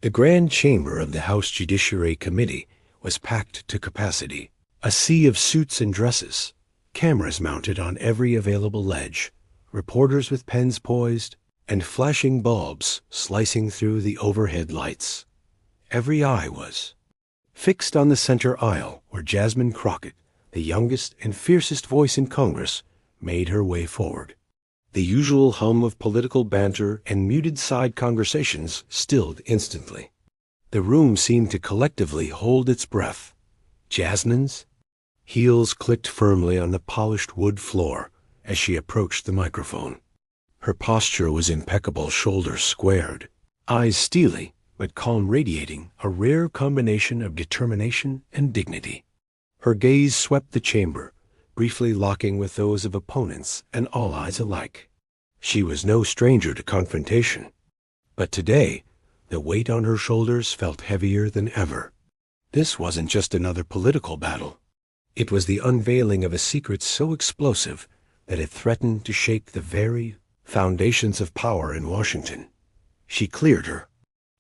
The grand chamber of the House Judiciary Committee was packed to capacity. A sea of suits and dresses, cameras mounted on every available ledge, reporters with pens poised, and flashing bulbs slicing through the overhead lights. Every eye was fixed on the center aisle where Jasmine Crockett, the youngest and fiercest voice in Congress, made her way forward. The usual hum of political banter and muted side conversations stilled instantly. The room seemed to collectively hold its breath. Jasmine's heels clicked firmly on the polished wood floor as she approached the microphone. Her posture was impeccable, shoulders squared, eyes steely but calm, radiating a rare combination of determination and dignity. Her gaze swept the chamber, briefly locking with those of opponents and all eyes alike. She was no stranger to confrontation, but today the weight on her shoulders felt heavier than ever. This wasn't just another political battle. It was the unveiling of a secret so explosive that it threatened to shake the very foundations of power in Washington. She cleared her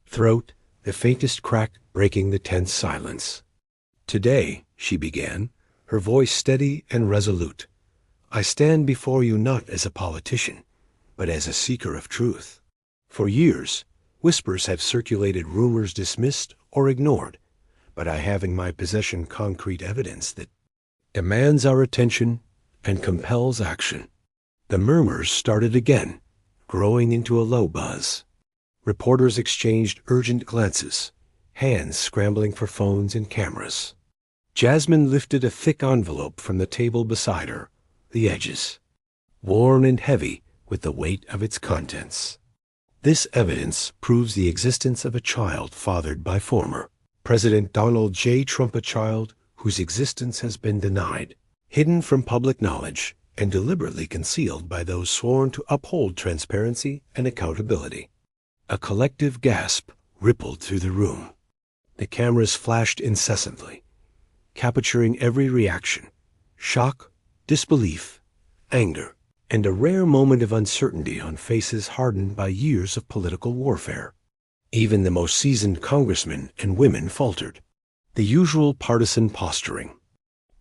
throat, the faintest crack breaking the tense silence. "Today," she began, her voice steady and resolute, "I stand before you not as a politician, but as a seeker of truth. For years, whispers have circulated, rumors dismissed or ignored, but I have in my possession concrete evidence that demands our attention and compels action." The murmurs started again, growing into a low buzz. Reporters exchanged urgent glances, hands scrambling for phones and cameras. Jasmine lifted a thick envelope from the table beside her, the edges worn and heavy with the weight of its contents. "This evidence proves the existence of a child fathered by former President Donald J. Trump, a child whose existence has been denied, hidden from public knowledge, and deliberately concealed by those sworn to uphold transparency and accountability." A collective gasp rippled through the room. The cameras flashed incessantly, capturing every reaction: shock, disbelief, anger, and a rare moment of uncertainty on faces hardened by years of political warfare. Even the most seasoned congressmen and women faltered. The usual partisan posturing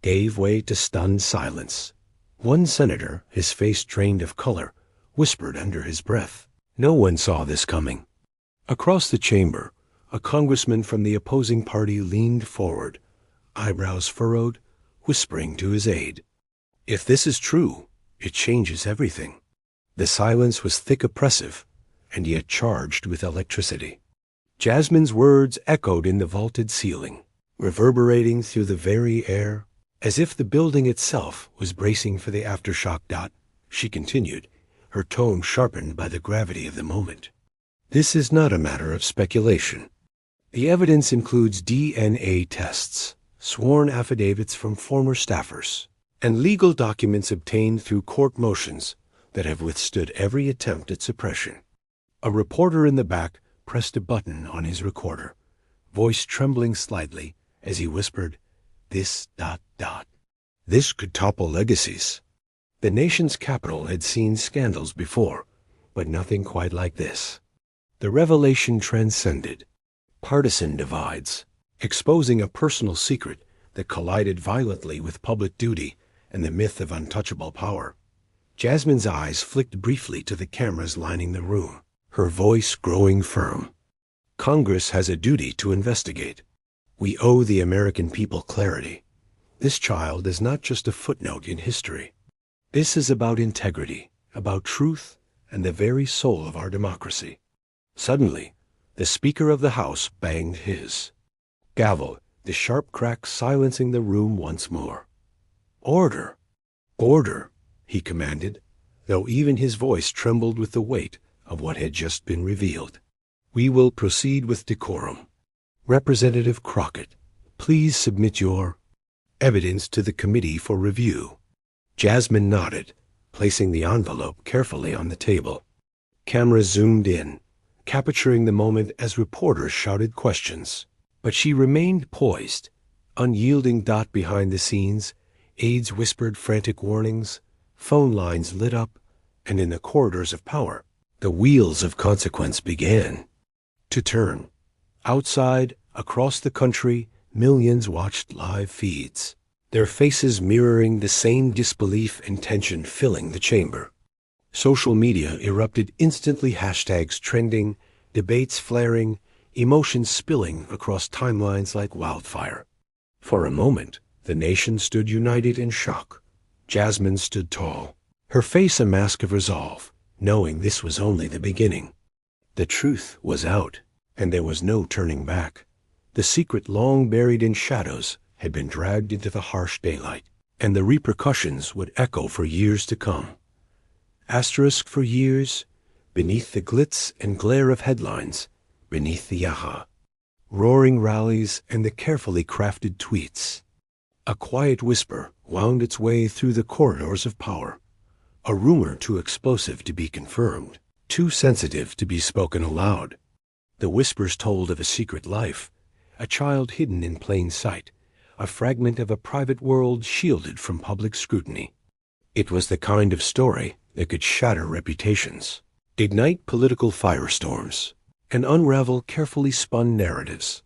gave way to stunned silence. One senator, his face drained of color, whispered under his breath, "No one saw this coming." Across the chamber, a congressman from the opposing party leaned forward, eyebrows furrowed, whispering to his aide, "If this is true, it changes everything." The silence was thick, oppressive, and yet charged with electricity. Jasmine's words echoed in the vaulted ceiling, reverberating through the very air, as if the building itself was bracing for the aftershock. She continued, her tone sharpened by the gravity of the moment. "This is not a matter of speculation. The evidence includes DNA tests, sworn affidavits from former staffers, and legal documents obtained through court motions that have withstood every attempt at suppression." A reporter in the back pressed a button on his recorder, voice trembling slightly as he whispered, "This ... This could topple legacies." The nation's capital had seen scandals before, but nothing quite like this. The revelation transcended partisan divides, exposing a personal secret that collided violently with public duty and the myth of untouchable power. Jasmine's eyes flicked briefly to the cameras lining the room, her voice growing firm. "Congress has a duty to investigate. We owe the American people clarity. This child is not just a footnote in history. This is about integrity, about truth, and the very soul of our democracy." Suddenly, the Speaker of the House banged his gavel, the sharp crack silencing the room once more. "Order! Order!" he commanded, though even his voice trembled with the weight of what had just been revealed. "We will proceed with decorum. Representative Crockett, please submit your evidence to the committee for review." Jasmine nodded, placing the envelope carefully on the table. Cameras zoomed in, capturing the moment as reporters shouted questions. But she remained poised, unyielding. Behind the scenes, aides whispered frantic warnings, phone lines lit up, and in the corridors of power, the wheels of consequence began to turn. Outside, across the country, millions watched live feeds, their faces mirroring the same disbelief and tension filling the chamber. Social media erupted instantly, hashtags trending, debates flaring, emotions spilling across timelines like wildfire. For a moment, the nation stood united in shock. Jasmine stood tall, her face a mask of resolve, knowing this was only the beginning. The truth was out, and there was no turning back. The secret long buried in shadows had been dragged into the harsh daylight, and the repercussions would echo for years to come. Asterisk for years, beneath the glitz and glare of headlines, beneath the yaha, roaring rallies and the carefully crafted tweets. A quiet whisper wound its way through the corridors of power, a rumor too explosive to be confirmed, too sensitive to be spoken aloud. The whispers told of a secret life, a child hidden in plain sight, a fragment of a private world shielded from public scrutiny. It was the kind of story that could shatter reputations, ignite political firestorms, and unravel carefully spun narratives.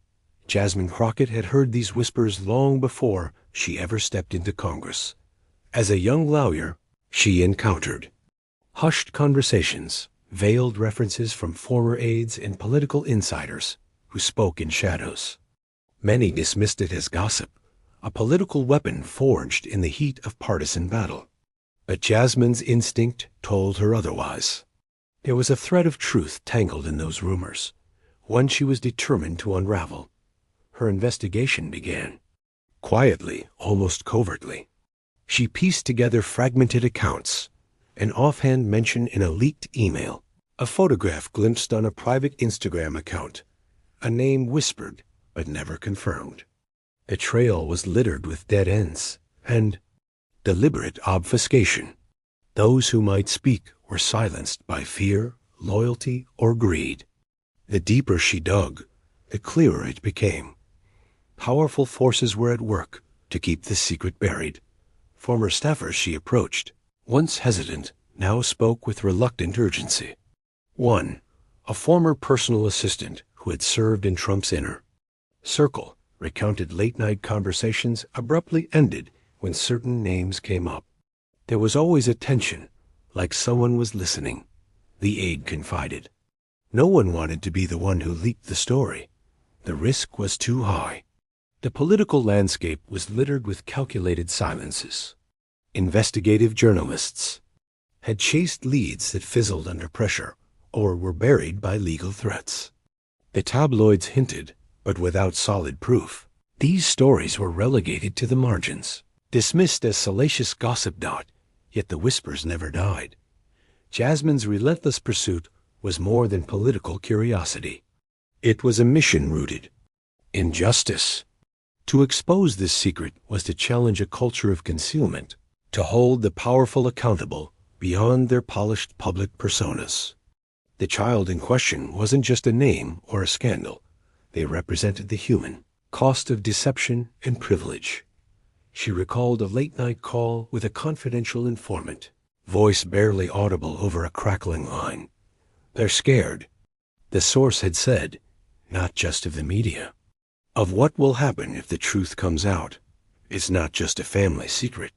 Jasmine Crockett had heard these whispers long before she ever stepped into Congress. As a young lawyer, she encountered hushed conversations, veiled references from former aides and political insiders who spoke in shadows. Many dismissed it as gossip, a political weapon forged in the heat of partisan battle. But Jasmine's instinct told her otherwise. There was a thread of truth tangled in those rumors, one she was determined to unravel. Her investigation began. Quietly, almost covertly, she pieced together fragmented accounts, an offhand mention in a leaked email, a photograph glimpsed on a private Instagram account, a name whispered but never confirmed. The trail was littered with dead ends and deliberate obfuscation. Those who might speak were silenced by fear, loyalty, or greed. The deeper she dug, the clearer it became. Powerful forces were at work to keep the secret buried. Former staffers she approached, once hesitant, now spoke with reluctant urgency. One, a former personal assistant who had served in Trump's inner circle, recounted late-night conversations abruptly ended when certain names came up. There was always a tension, like someone was listening, the aide confided. No one wanted to be the one who leaked the story. The risk was too high. The political landscape was littered with calculated silences. Investigative journalists had chased leads that fizzled under pressure or were buried by legal threats. The tabloids hinted, but without solid proof. These stories were relegated to the margins, dismissed as salacious gossip. Yet the whispers never died. Jasmine's relentless pursuit was more than political curiosity. It was a mission rooted in justice. To expose this secret was to challenge a culture of concealment, to hold the powerful accountable beyond their polished public personas. The child in question wasn't just a name or a scandal. They represented the human cost of deception and privilege. She recalled a late-night call with a confidential informant, voice barely audible over a crackling line. They're scared, the source had said, not just of the media. Of what will happen if the truth comes out. It's not just a family secret.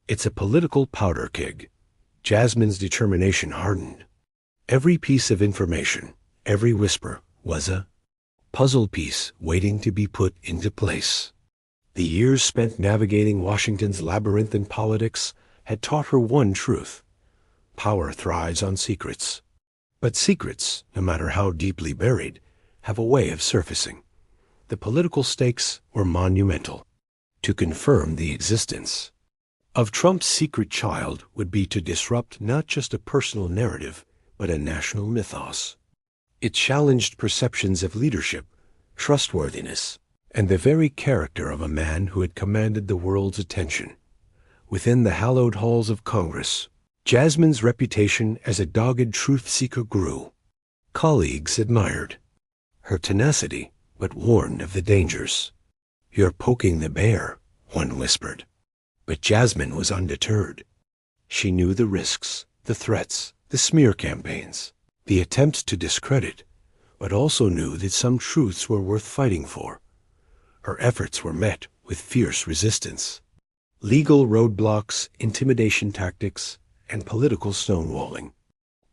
It's a political powder keg. Jasmine's determination hardened. Every piece of information, every whisper, was a puzzle piece waiting to be put into place. The years spent navigating Washington's labyrinthine politics had taught her one truth. Power thrives on secrets. But secrets, no matter how deeply buried, have a way of surfacing. The political stakes were monumental. To confirm the existence of Trump's secret child would be to disrupt not just a personal narrative, but a national mythos. It challenged perceptions of leadership, trustworthiness, and the very character of a man who had commanded the world's attention. Within the hallowed halls of Congress, Jasmine's reputation as a dogged truth-seeker grew. Colleagues admired her tenacity, but warned of the dangers. "You're poking the bear," one whispered. But Jasmine was undeterred. She knew the risks, the threats, the smear campaigns, the attempts to discredit, but also knew that some truths were worth fighting for. Her efforts were met with fierce resistance. Legal roadblocks, intimidation tactics, and political stonewalling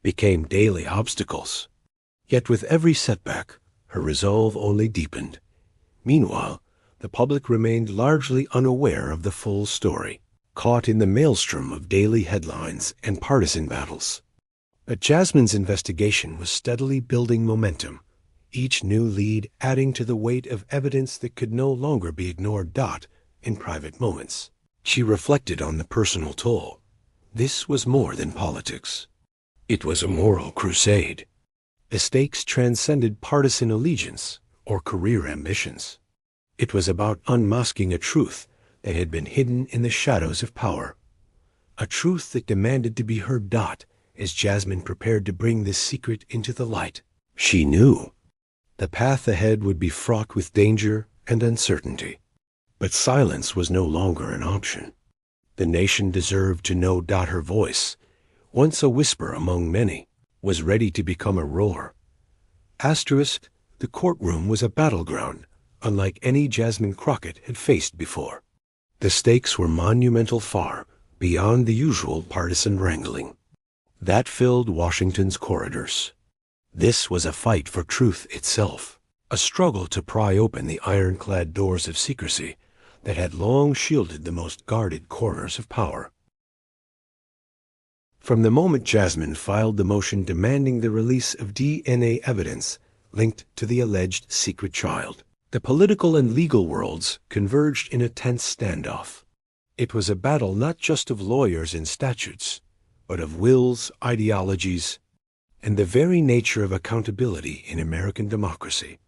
became daily obstacles. Yet with every setback, her resolve only deepened. Meanwhile, the public remained largely unaware of the full story, caught in the maelstrom of daily headlines and partisan battles. But Jasmine's investigation was steadily building momentum, each new lead adding to the weight of evidence that could no longer be ignored. In private moments, she reflected on the personal toll. This was more than politics. It was a moral crusade. The stakes transcended partisan allegiance or career ambitions. It was about unmasking a truth that had been hidden in the shadows of power, a truth that demanded to be heard. As Jasmine prepared to bring this secret into the light, she knew the path ahead would be fraught with danger and uncertainty. But silence was no longer an option. The nation deserved to know. Her voice, once a whisper among many, was ready to become a roar. The courtroom was a battleground unlike any Jasmine Crockett had faced before. The stakes were monumental, far beyond the usual partisan wrangling that filled Washington's corridors. This was a fight for truth itself, a struggle to pry open the ironclad doors of secrecy that had long shielded the most guarded corners of power. From the moment Jasmine filed the motion demanding the release of DNA evidence linked to the alleged secret child, the political and legal worlds converged in a tense standoff. It was a battle not just of lawyers and statutes, but of wills, ideologies, and the very nature of accountability in American democracy.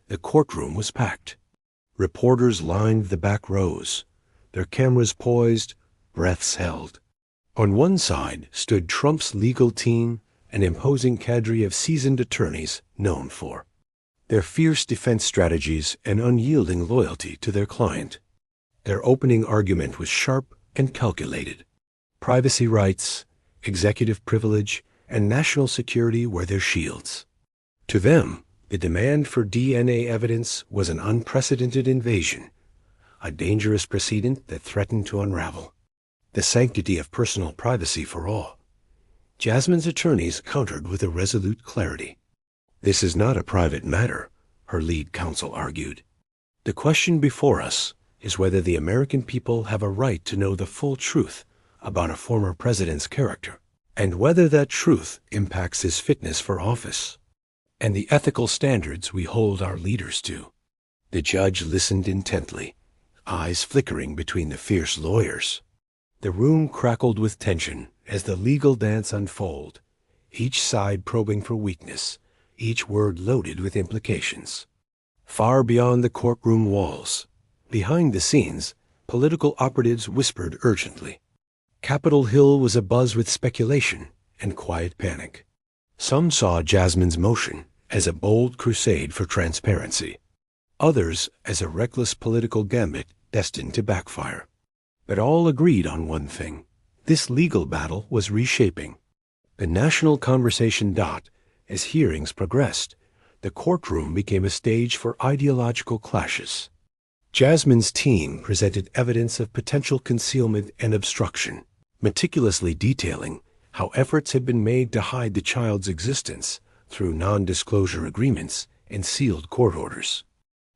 The courtroom was packed. Reporters lined the back rows, their cameras poised, breaths held. On one side stood Trump's legal team, an imposing cadre of seasoned attorneys known for their fierce defense strategies and unyielding loyalty to their client. Their opening argument was sharp and calculated. Privacy rights, executive privilege, and national security were their shields. To them, the demand for DNA evidence was an unprecedented invasion, a dangerous precedent that threatened to unravel the sanctity of personal privacy for all. Jasmine's attorneys countered with a resolute clarity. "This is not a private matter," her lead counsel argued. "The question before us is whether the American people have a right to know the full truth about a former president's character, and whether that truth impacts his fitness for office, and the ethical standards we hold our leaders to." The judge listened intently, eyes flickering between the fierce lawyers. The room crackled with tension as the legal dance unfolded, each side probing for weakness, each word loaded with implications. Far beyond the courtroom walls, behind the scenes, political operatives whispered urgently. Capitol Hill was abuzz with speculation and quiet panic. Some saw Jasmine's motion as a bold crusade for transparency, others as a reckless political gambit destined to backfire. But all agreed on one thing: this legal battle was reshaping the national conversation. As hearings progressed, the courtroom became a stage for ideological clashes. Jasmine's team presented evidence of potential concealment and obstruction, meticulously detailing how efforts had been made to hide the child's existence through non-disclosure agreements and sealed court orders.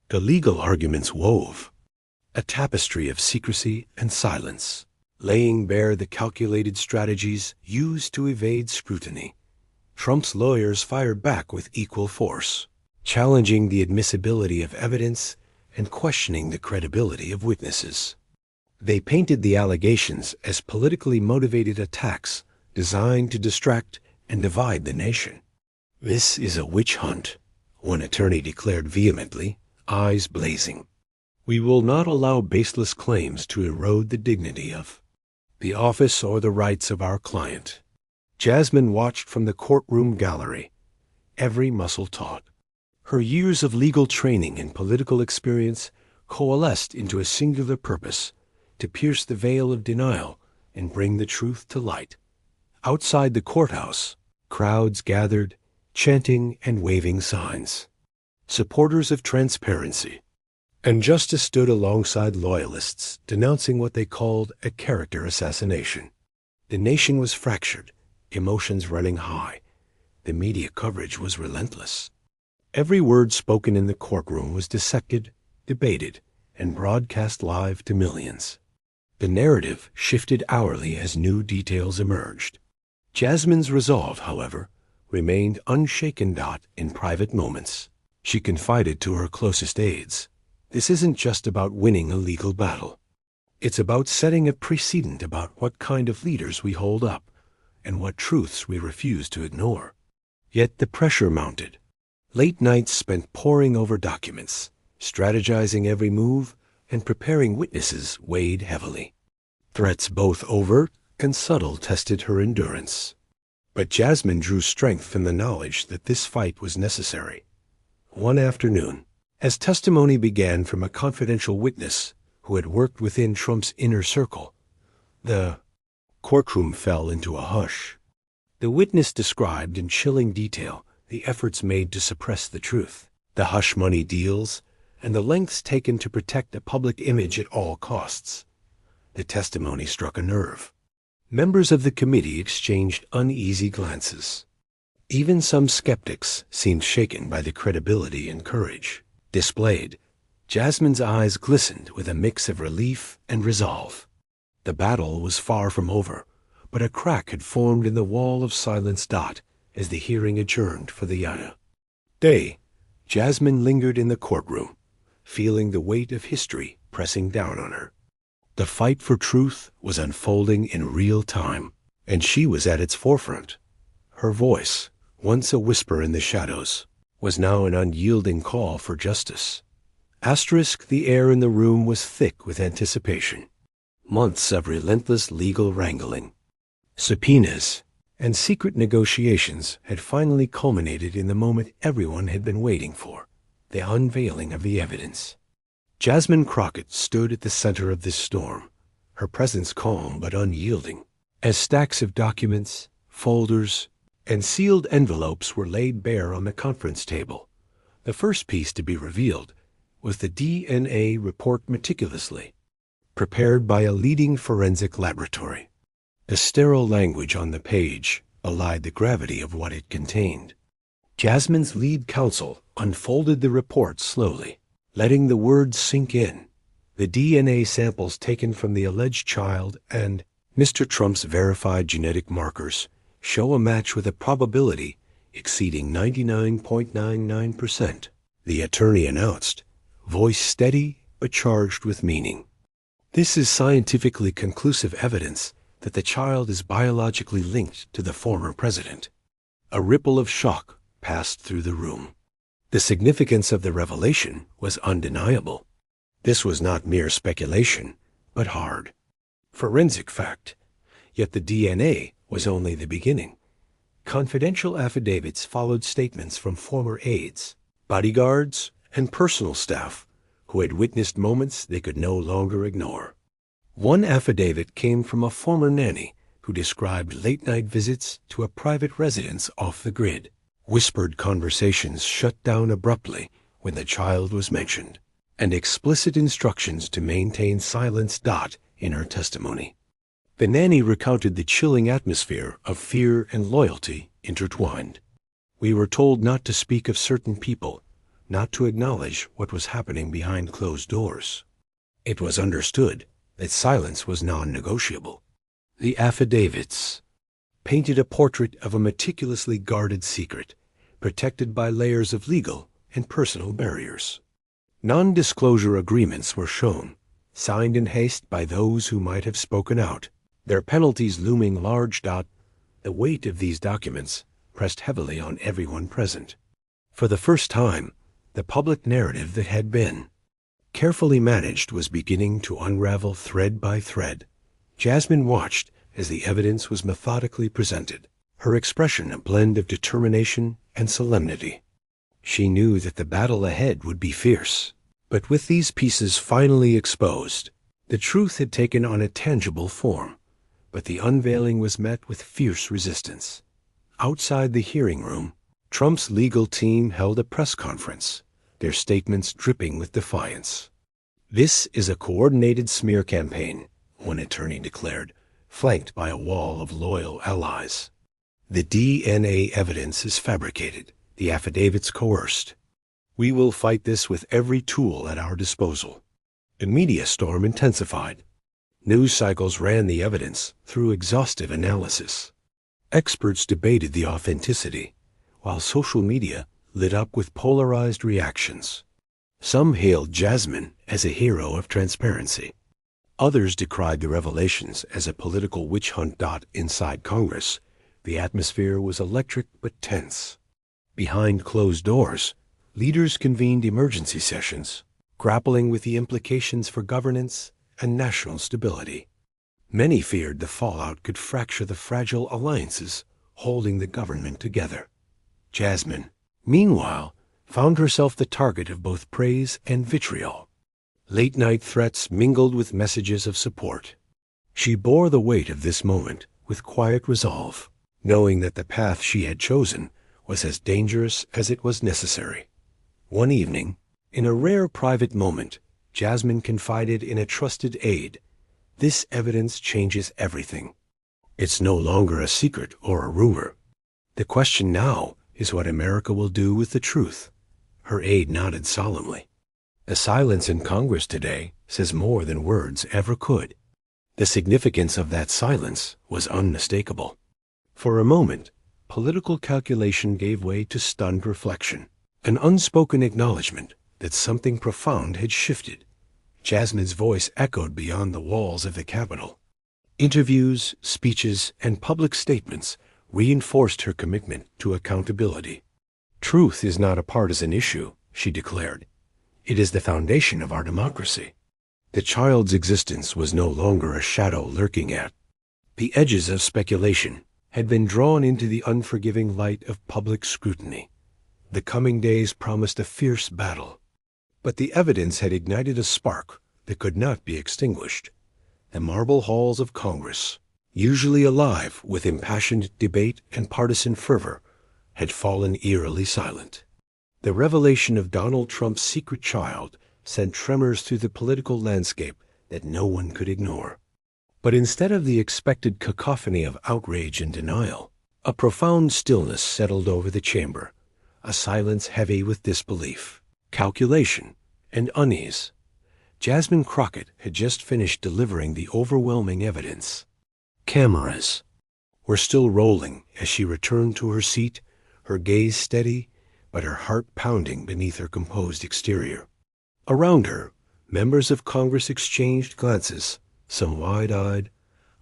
The legal arguments wove a tapestry of secrecy and silence, laying bare the calculated strategies used to evade scrutiny. Trump's lawyers fired back with equal force, challenging the admissibility of evidence and questioning the credibility of witnesses. They painted the allegations as politically motivated attacks designed to distract and divide the nation. "This is a witch hunt," one attorney declared vehemently, eyes blazing. "We will not allow baseless claims to erode the dignity of the office or the rights of our client." Jasmine watched from the courtroom gallery, every muscle taut. Her years of legal training and political experience coalesced into a singular purpose: to pierce the veil of denial and bring the truth to light. Outside the courthouse, crowds gathered, chanting and waving signs. Supporters of transparency and justice stood alongside loyalists, denouncing what they called a character assassination. The nation was fractured, emotions running high. The media coverage was relentless. Every word spoken in the courtroom was dissected, debated, and broadcast live to millions. The narrative shifted hourly as new details emerged. Jasmine's resolve, however, remained unshaken. In private moments, she confided to her closest aides, "This isn't just about winning a legal battle. It's about setting a precedent about what kind of leaders we hold up and what truths we refuse to ignore." Yet the pressure mounted. Late nights spent poring over documents, strategizing every move, and preparing witnesses weighed heavily. Threats both overt and subtle tested her endurance. But Jasmine drew strength from the knowledge that this fight was necessary. One afternoon, as testimony began from a confidential witness who had worked within Trump's inner circle, the courtroom fell into a hush. The witness described in chilling detail the efforts made to suppress the truth, the hush money deals, and the lengths taken to protect the public image at all costs. The testimony struck a nerve. Members of the committee exchanged uneasy glances. Even some skeptics seemed shaken by the credibility and courage displayed. Jasmine's eyes glistened with a mix of relief and resolve. The battle was far from over, but a crack had formed in the wall of silence. As the hearing adjourned for the other day, Jasmine lingered in the courtroom, feeling the weight of history pressing down on her. The fight for truth was unfolding in real time, and she was at its forefront. Her voice, once a whisper in the shadows, was now an unyielding call for justice. The air in the room was thick with anticipation. Months of relentless legal wrangling, subpoenas, and secret negotiations had finally culminated in the moment everyone had been waiting for, the unveiling of the evidence. Jasmine Crockett stood at the center of this storm, her presence calm but unyielding. As stacks of documents, folders, and sealed envelopes were laid bare on the conference table, the first piece to be revealed was the DNA report, meticulously prepared by a leading forensic laboratory. The sterile language on the page belied the gravity of what it contained. Jasmine's lead counsel unfolded the report slowly, letting the words sink in. The DNA samples taken from the alleged child and Mr. Trump's verified genetic markers show a match with a probability exceeding 99.99%, the attorney announced, voice steady but charged with meaning. This is scientifically conclusive evidence that the child is biologically linked to the former president. A ripple of shock passed through the room. The significance of the revelation was undeniable. This was not mere speculation, but hard, forensic fact. Yet the DNA was only the beginning. Confidential affidavits followed statements from former aides, bodyguards, and personal staff who had witnessed moments they could no longer ignore. One affidavit came from a former nanny who described late-night visits to a private residence off the grid. Whispered conversations shut down abruptly when the child was mentioned, and explicit instructions to maintain silence. In her testimony, the nanny recounted the chilling atmosphere of fear and loyalty intertwined. "We were told not to speak of certain people, not to acknowledge what was happening behind closed doors. It was understood that silence was non-negotiable." The affidavits painted a portrait of a meticulously guarded secret, protected by layers of legal and personal barriers. Non-disclosure agreements were shown, signed in haste by those who might have spoken out, their penalties looming large. The weight of these documents pressed heavily on everyone present. For the first time, the public narrative that had been carefully managed was beginning to unravel thread by thread. Jasmine watched as the evidence was methodically presented, her expression a blend of determination and solemnity. She knew that the battle ahead would be fierce, but with these pieces finally exposed, the truth had taken on a tangible form. But the unveiling was met with fierce resistance. Outside the hearing room, Trump's legal team held a press conference, their statements dripping with defiance. "This is a coordinated smear campaign," one attorney declared, flanked by a wall of loyal allies. "The DNA evidence is fabricated, the affidavits coerced. We will fight this with every tool at our disposal." The media storm intensified. News cycles ran the evidence through exhaustive analysis. Experts debated the authenticity, while social media lit up with polarized reactions. Some hailed Jasmine as a hero of transparency. Others decried the revelations as a political witch hunt. Inside Congress, the atmosphere was electric but tense. Behind closed doors, leaders convened emergency sessions, grappling with the implications for governance and national stability. Many feared the fallout could fracture the fragile alliances holding the government together. Jasmine, meanwhile, found herself the target of both praise and vitriol. Late-night threats mingled with messages of support. She bore the weight of this moment with quiet resolve, knowing that the path she had chosen was as dangerous as it was necessary. One evening, in a rare private moment, Jasmine confided in a trusted aide, "This evidence changes everything. It's no longer a secret or a rumor. The question now is what America will do with the truth." Her aide nodded solemnly. "The silence in Congress today says more than words ever could." The significance of that silence was unmistakable. For a moment, political calculation gave way to stunned reflection, an unspoken acknowledgement that something profound had shifted. Jasmine's voice echoed beyond the walls of the Capitol. Interviews, speeches, and public statements reinforced her commitment to accountability. "Truth is not a partisan issue," she declared. "It is the foundation of our democracy." The child's existence was no longer a shadow lurking at. The edges of speculation had been drawn into the unforgiving light of public scrutiny. The coming days promised a fierce battle. But the evidence had ignited a spark that could not be extinguished. The marble halls of Congress, usually alive with impassioned debate and partisan fervor, had fallen eerily silent. The revelation of Donald Trump's secret child sent tremors through the political landscape that no one could ignore. But instead of the expected cacophony of outrage and denial, a profound stillness settled over the chamber, a silence heavy with disbelief, calculation, and unease. Jasmine Crockett had just finished delivering the overwhelming evidence. Cameras were still rolling as she returned to her seat, her gaze steady, but her heart pounding beneath her composed exterior. Around her, members of Congress exchanged glances, some wide-eyed,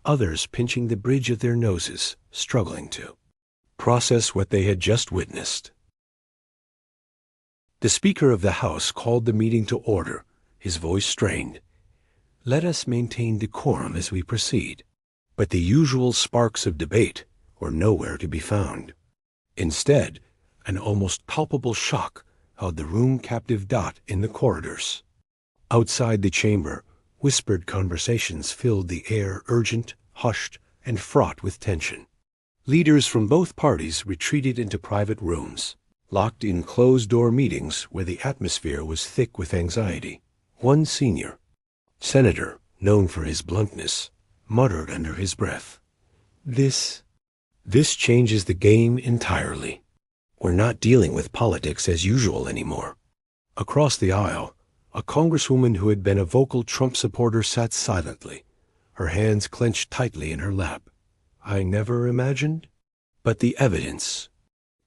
others pinching the bridge of their noses, struggling to process what they had just witnessed. The Speaker of the House called the meeting to order, his voice strained. "Let us maintain decorum as we proceed." But the usual sparks of debate were nowhere to be found. Instead, an almost palpable shock held the room captive. In the corridors. Outside the chamber, whispered conversations filled the air, urgent, hushed, and fraught with tension. Leaders from both parties retreated into private rooms, locked in closed-door meetings where the atmosphere was thick with anxiety. One senior senator, known for his bluntness, muttered under his breath, This changes the game entirely. We're not dealing with politics as usual anymore." Across the aisle, a congresswoman who had been a vocal Trump supporter sat silently, her hands clenched tightly in her lap. "I never imagined. But the evidence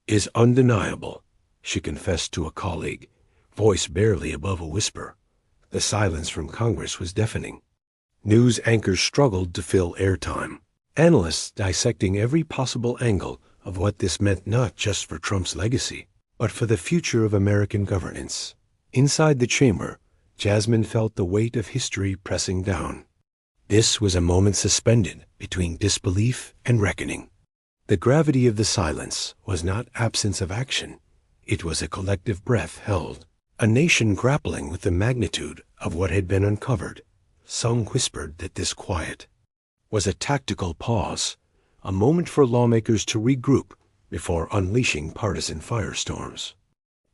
is undeniable," she confessed to a colleague, voice barely above a whisper. The silence from Congress was deafening. News anchors struggled to fill airtime, analysts dissecting every possible angle of what this meant not just for Trump's legacy, but for the future of American governance. Inside the chamber, Jasmine felt the weight of history pressing down. This was a moment suspended between disbelief and reckoning. The gravity of the silence was not absence of action. It was a collective breath held, a nation grappling with the magnitude of what had been uncovered. Some whispered that this quiet was a tactical pause, a moment for lawmakers to regroup before unleashing partisan firestorms.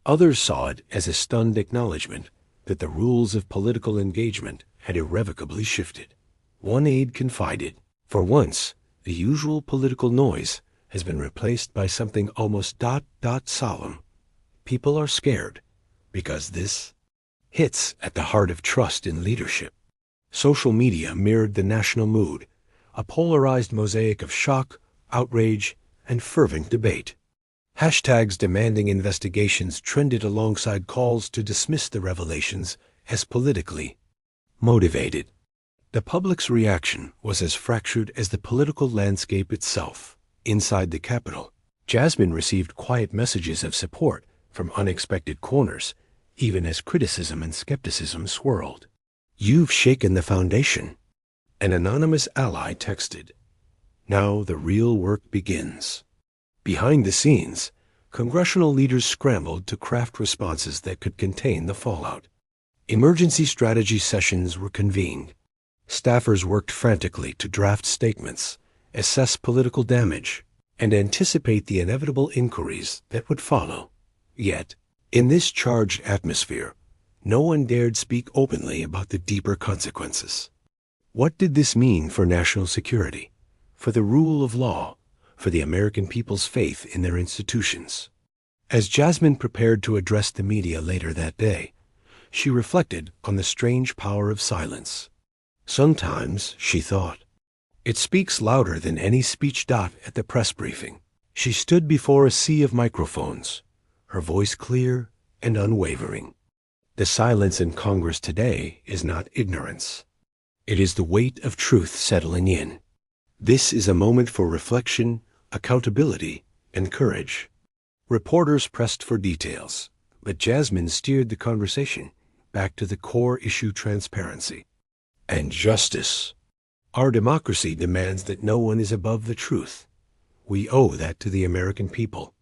Others saw it as a stunned acknowledgement that the rules of political engagement had irrevocably shifted. One aide confided, "For once, the usual political noise has been replaced by something almost solemn. People are scared because this hits at the heart of trust in leadership." Social media mirrored the national mood, a polarized mosaic of shock, outrage, and fervent debate. Hashtags demanding investigations trended alongside calls to dismiss the revelations as politically motivated. The public's reaction was as fractured as the political landscape itself. Inside the Capitol, Jasmine received quiet messages of support from unexpected corners, even as criticism and skepticism swirled. "You've shaken the foundation," an anonymous ally texted. "Now the real work begins." Behind the scenes, congressional leaders scrambled to craft responses that could contain the fallout. Emergency strategy sessions were convened. Staffers worked frantically to draft statements, assess political damage, and anticipate the inevitable inquiries that would follow. Yet, in this charged atmosphere, no one dared speak openly about the deeper consequences. What did this mean for national security, for the rule of law, for the American people's faith in their institutions? As Jasmine prepared to address the media later that day, she reflected on the strange power of silence. Sometimes, she thought, it speaks louder than any speech. At the press briefing, she stood before a sea of microphones, her voice clear and unwavering. The silence in Congress today is not ignorance. It is the weight of truth settling in. This is a moment for reflection, accountability, and courage. Reporters pressed for details, but Jasmine steered the conversation back to the core issue: transparency and justice. Our democracy demands that no one is above the truth. We owe that to the American people.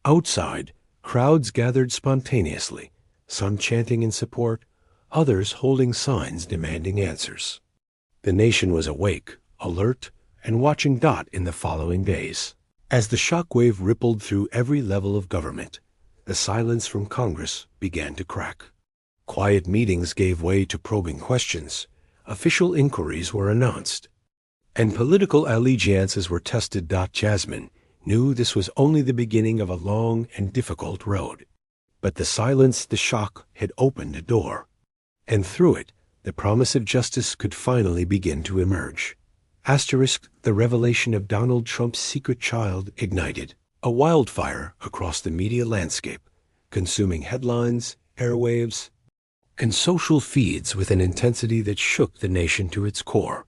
Outside, crowds gathered spontaneously, some chanting in support, others holding signs demanding answers. The nation was awake, alert, and watching in the following days. As the shockwave rippled through every level of government, the silence from Congress began to crack. Quiet meetings gave way to probing questions, official inquiries were announced, and political allegiances were tested. Jasmine knew this was only the beginning of a long and difficult road. But the silence, the shock, had opened a door, and through it, the promise of justice could finally begin to emerge. The revelation of Donald Trump's secret child ignited a wildfire across the media landscape, consuming headlines, airwaves, and social feeds with an intensity that shook the nation to its core.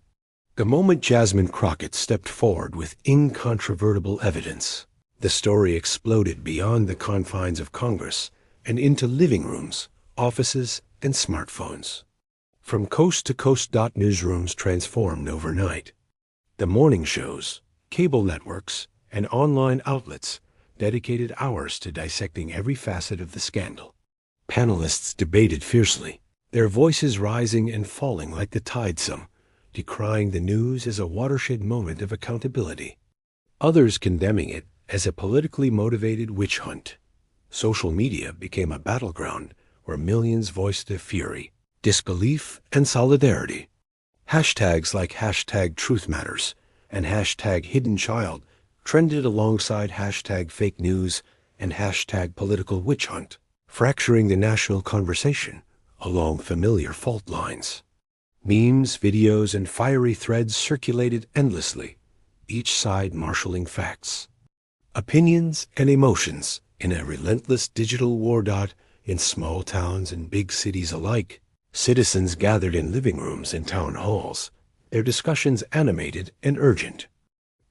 The moment Jasmine Crockett stepped forward with incontrovertible evidence, the story exploded beyond the confines of Congress and into living rooms, offices, and smartphones. From coast to coast, newsrooms transformed overnight. The morning shows, cable networks, and online outlets dedicated hours to dissecting every facet of the scandal. Panelists debated fiercely, their voices rising and falling like the tide, some decrying the news as a watershed moment of accountability, others condemning it as a politically motivated witch hunt. Social media became a battleground where millions voiced their fury, disbelief, and solidarity. Hashtags like #TruthMatters and #HiddenChild trended alongside #FakeNews and #PoliticalWitchHunt, fracturing the national conversation along familiar fault lines. Memes, videos, and fiery threads circulated endlessly, each side marshaling facts, opinions, and emotions in a relentless digital war. In small towns and big cities alike, citizens gathered in living rooms and town halls, their discussions animated and urgent.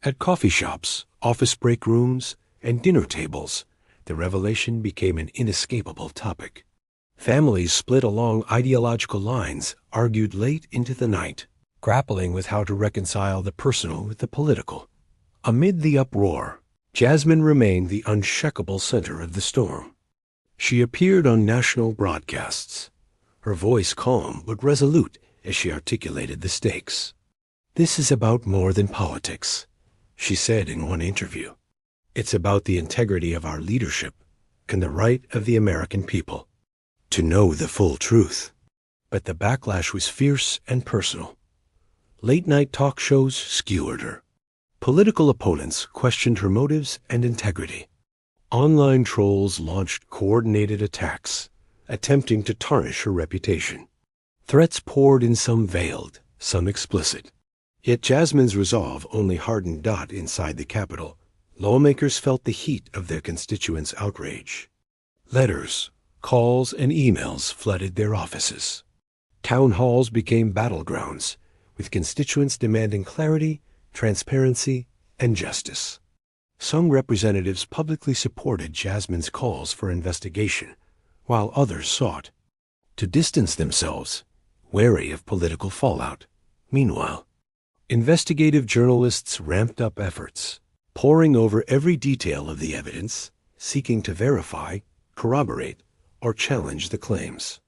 At coffee shops, office break rooms, and dinner tables, the revelation became an inescapable topic. Families split along ideological lines argued late into the night, grappling with how to reconcile the personal with the political. Amid the uproar, Jasmine remained the unshakable center of the storm. She appeared on national broadcasts, her voice calm but resolute as she articulated the stakes. "This is about more than politics," she said in one interview. It's about the integrity of our leadership and the right of the American people to know the full truth. But the backlash was fierce and personal. Late-night talk shows skewered her. Political opponents questioned her motives and integrity. Online trolls launched coordinated attacks, attempting to tarnish her reputation. Threats poured in, some veiled, some explicit. Yet Jasmine's resolve only hardened. Inside the Capitol, lawmakers felt the heat of their constituents' outrage. Letters, calls, and emails flooded their offices. Town halls became battlegrounds, with constituents demanding clarity, transparency, and justice. Some representatives publicly supported Jasmine's calls for investigation, while others sought to distance themselves, wary of political fallout. Meanwhile, investigative journalists ramped up efforts, poring over every detail of the evidence, seeking to verify, corroborate, or challenge the claims.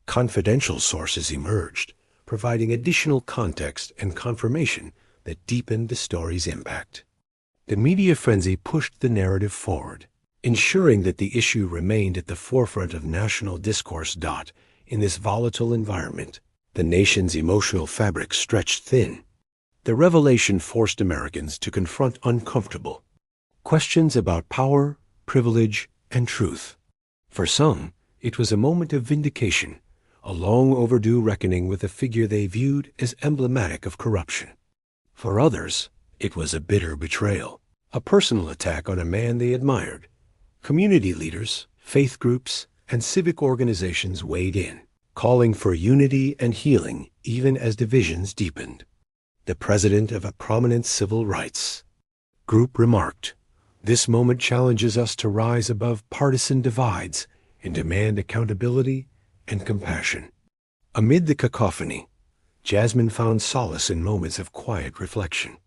Confidential sources emerged, providing additional context and confirmation that deepened the story's impact. The media frenzy pushed the narrative forward, ensuring that the issue remained at the forefront of national discourse. In this volatile environment, the nation's emotional fabric stretched thin. The revelation forced Americans to confront uncomfortable questions about power, privilege, and truth. For some, it was a moment of vindication, a long overdue reckoning with a figure they viewed as emblematic of corruption. For others, it was a bitter betrayal, a personal attack on a man they admired. Community leaders, faith groups, and civic organizations weighed in, calling for unity and healing even as divisions deepened. The president of a prominent civil rights group remarked, "This moment challenges us to rise above partisan divides and demand accountability and compassion." Amid the cacophony, Jasmine found solace in moments of quiet reflection.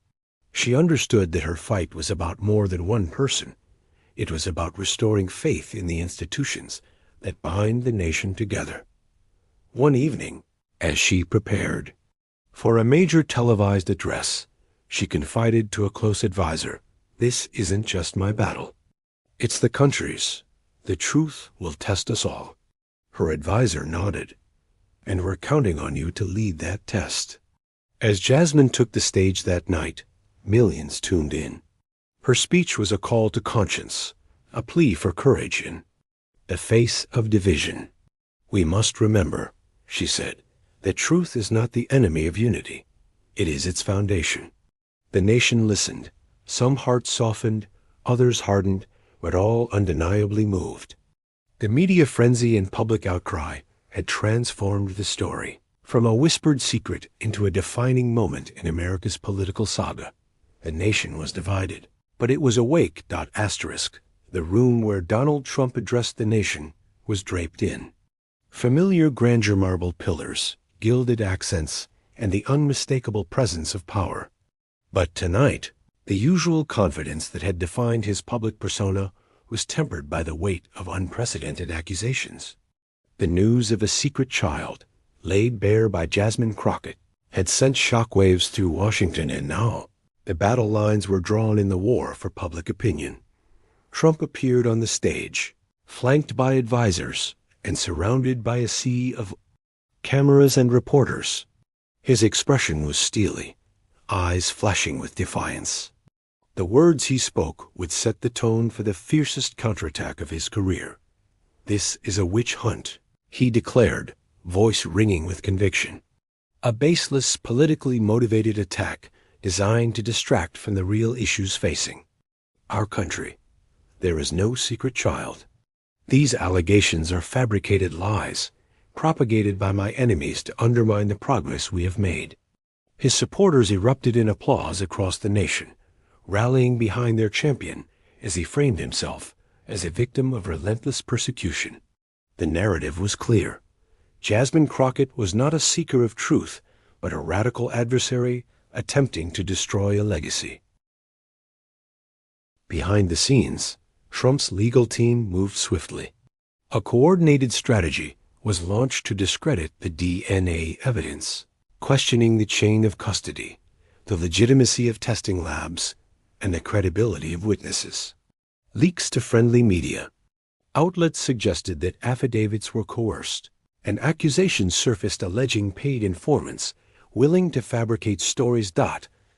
She understood that her fight was about more than one person. It was about restoring faith in the institutions that bind the nation together. One evening, as she prepared for a major televised address, she confided to a close advisor, "This isn't just my battle. It's the country's. The truth will test us all." Her advisor nodded. "And we're counting on you to lead that test." As Jasmine took the stage that night, millions tuned in. Her speech was a call to conscience, a plea for courage in the face of division. "We must remember," she said, "that truth is not the enemy of unity. It is its foundation." The nation listened. Some hearts softened, others hardened, but all undeniably moved. The media frenzy and public outcry had transformed the story from a whispered secret into a defining moment in America's political saga. The nation was divided, but it was awake. The room where Donald Trump addressed the nation was draped in familiar grandeur, marble pillars, gilded accents, and the unmistakable presence of power. But tonight, the usual confidence that had defined his public persona was tempered by the weight of unprecedented accusations. The news of a secret child, laid bare by Jasmine Crockett, had sent shockwaves through Washington, and now the battle lines were drawn in the war for public opinion. Trump appeared on the stage, flanked by advisors and surrounded by a sea of cameras and reporters. His expression was steely, eyes flashing with defiance. The words he spoke would set the tone for the fiercest counterattack of his career. "This is a witch hunt," he declared, voice ringing with conviction. "A baseless, politically motivated attack designed to distract from the real issues facing our country. There is no secret child. These allegations are fabricated lies, propagated by my enemies to undermine the progress we have made." His supporters erupted in applause across the nation, rallying behind their champion as he framed himself as a victim of relentless persecution. The narrative was clear. Jasmine Crockett was not a seeker of truth, but a radical adversary attempting to destroy a legacy. Behind the scenes, Trump's legal team moved swiftly. A coordinated strategy was launched to discredit the DNA evidence, questioning the chain of custody, the legitimacy of testing labs, and the credibility of witnesses. Leaks to friendly media. Outlets suggested that affidavits were coerced, and accusations surfaced alleging paid informants willing to fabricate stories.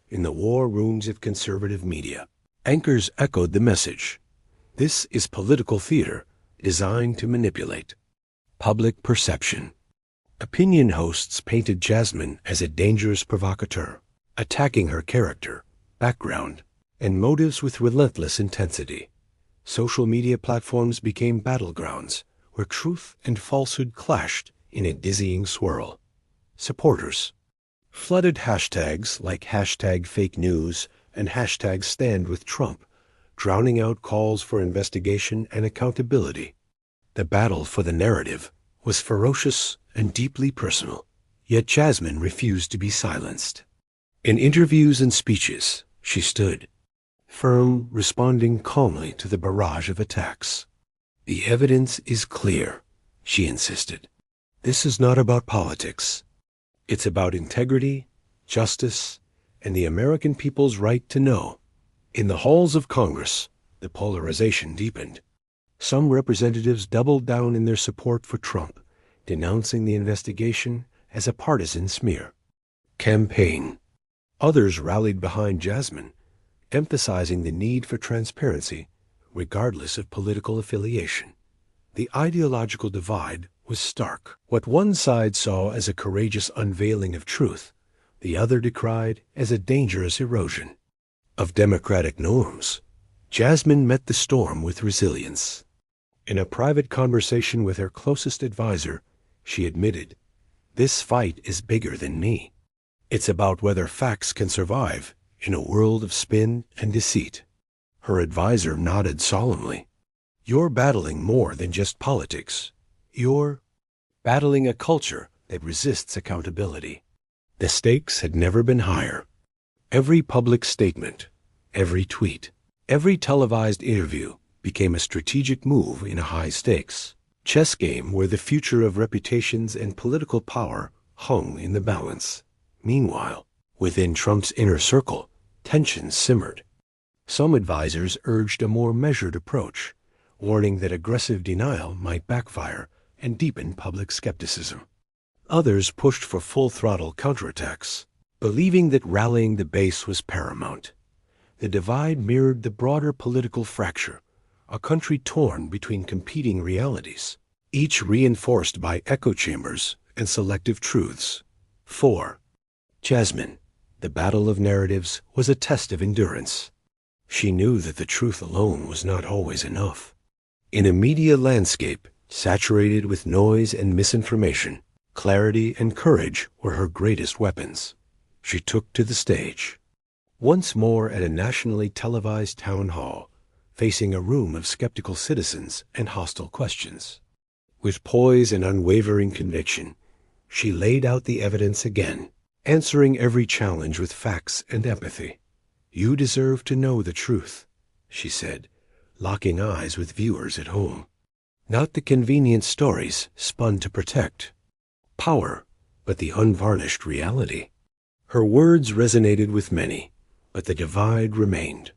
In the war rooms of conservative media, anchors echoed the message. This is political theater designed to manipulate public perception. Opinion hosts painted Jasmine as a dangerous provocateur, attacking her character, background, and motives with relentless intensity. Social media platforms became battlegrounds where truth and falsehood clashed in a dizzying swirl. Supporters flooded hashtags like #FakeNews and #StandWithTrump, drowning out calls for investigation and accountability. The battle for the narrative was ferocious and deeply personal, yet Jasmine refused to be silenced. In interviews and speeches, she stood firm, responding calmly to the barrage of attacks. "The evidence is clear," she insisted. "This is not about politics. It's about integrity, justice, and the American people's right to know." In the halls of Congress, the polarization deepened. Some representatives doubled down in their support for Trump, denouncing the investigation as a partisan smear campaign. Others rallied behind Jasmine, emphasizing the need for transparency, regardless of political affiliation. The ideological divide was stark. What one side saw as a courageous unveiling of truth, the other decried as a dangerous erosion of democratic norms. Jasmine met the storm with resilience. In a private conversation with her closest advisor, she admitted, "This fight is bigger than me. It's about whether facts can survive in a world of spin and deceit." Her advisor nodded solemnly. "You're battling more than just politics. You're battling a culture that resists accountability." The stakes had never been higher. Every public statement, every tweet, every televised interview became a strategic move in a high-stakes chess game where the future of reputations and political power hung in the balance. Meanwhile, within Trump's inner circle, tensions simmered. Some advisors urged a more measured approach, warning that aggressive denial might backfire and deepen public skepticism. Others pushed for full-throttle counterattacks, believing that rallying the base was paramount. The divide mirrored the broader political fracture, a country torn between competing realities, each reinforced by echo chambers and selective truths. 4. Jasmine, the battle of narratives, was a test of endurance. She knew that the truth alone was not always enough. In a media landscape saturated with noise and misinformation, clarity and courage were her greatest weapons. She took to the stage, once more at a nationally televised town hall, facing a room of skeptical citizens and hostile questions. With poise and unwavering conviction, she laid out the evidence again, answering every challenge with facts and empathy. "You deserve to know the truth," she said, locking eyes with viewers at home. Not the convenient stories spun to protect power, but the unvarnished reality. Her words resonated with many, but the divide remained.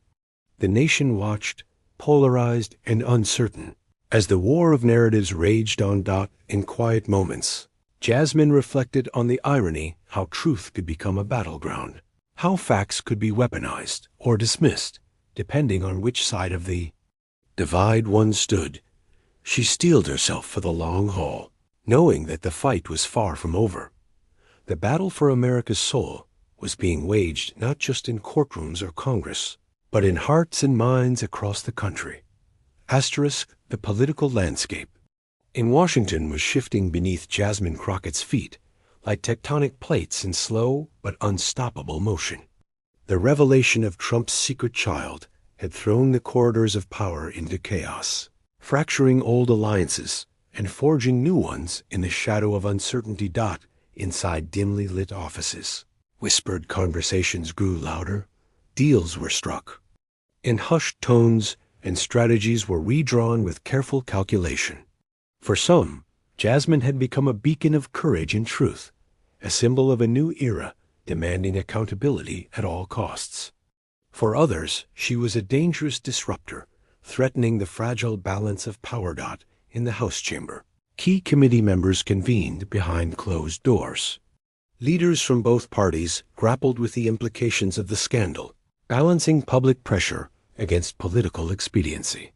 The nation watched, polarized and uncertain, as the war of narratives raged on. In quiet moments, Jasmine reflected on the irony how truth could become a battleground, how facts could be weaponized or dismissed, depending on which side of the divide one stood. She steeled herself for the long haul, knowing that the fight was far from over. The battle for America's soul was being waged not just in courtrooms or Congress, but in hearts and minds across the country. The political landscape in Washington was shifting beneath Jasmine Crockett's feet, like tectonic plates in slow but unstoppable motion. The revelation of Trump's secret child had thrown the corridors of power into chaos, fracturing old alliances and forging new ones in the shadow of uncertainty. Inside dimly lit offices, whispered conversations grew louder, deals were struck in hushed tones, and strategies were redrawn with careful calculation. For some, Jasmine had become a beacon of courage and truth, a symbol of a new era demanding accountability at all costs. For others, she was a dangerous disruptor, threatening the fragile balance of power. In the House chamber, key committee members convened behind closed doors. Leaders from both parties grappled with the implications of the scandal, balancing public pressure against political expediency.